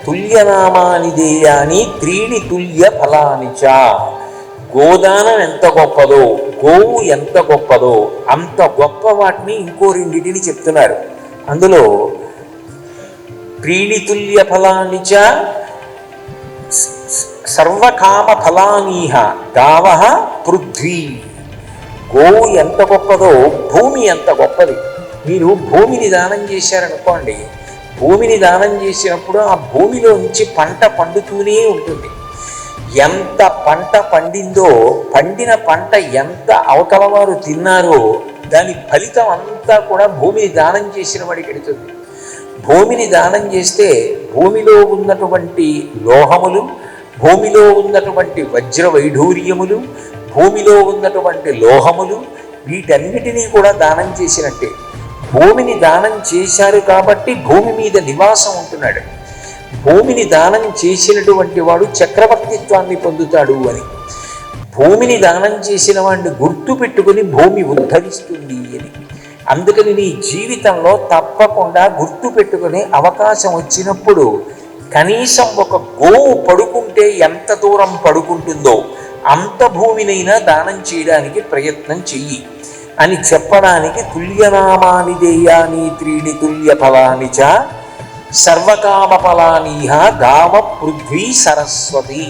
తుల్యనామాని దేయాని త్రీణి తుల్య ఫలాని చ. గోదానం ఎంత గొప్పదో, గోవు ఎంత గొప్పదో అంత గొప్ప వాటిని ఇంకో రెండింటిని చెప్తున్నారు. అందులో త్రీణి తుల్య ఫలాని చ సర్వకామ ఫలానీహ గావ పృథ్వీ. గోవు ఎంత గొప్పదో భూమి ఎంత గొప్పది. మీరు భూమిని దానం చేశారనుకోండి, భూమిని దానం చేసినప్పుడు ఆ భూమిలో నుంచి పంట పండుతూనే ఉంటుంది. ఎంత పంట పండిందో, పండిన పంట ఎంత అవతల వారు తిన్నారో దాని ఫలితం అంతా కూడా భూమిని దానం చేసిన వాడికి వెళుతుంది. భూమిని దానం చేస్తే భూమిలో ఉన్నటువంటి లోహములు, భూమిలో ఉన్నటువంటి వజ్ర వైఢూర్యములు, భూమిలో ఉన్నటువంటి లోహములు వీటన్నిటినీ కూడా దానం చేసినట్టే. భూమిని దానం చేశారు కాబట్టి భూమి మీద నివాసం ఉంటున్నాడు. భూమిని దానం చేసినటువంటి వాడు చక్రవర్తిత్వాన్ని పొందుతాడు అని. భూమిని దానం చేసిన వాడిని గుర్తు పెట్టుకుని భూమి ఉద్ధరిస్తుంది అని. అందుకని నీ జీవితంలో తప్పకుండా గుర్తు పెట్టుకునే అవకాశం వచ్చినప్పుడు కనీసం ఒక గోవు పడుకుంటే ఎంత దూరం పడుకుంటుందో అంత భూమినైనా దానం చేయడానికి ప్రయత్నం చెయ్యి అని చెప్పడానికి తుల్యనామాని దేయాని త్రీణి తుల్య ఫలాని చ సర్వకామ ఫలానీహ గావ పృథ్వీ సరస్వతి.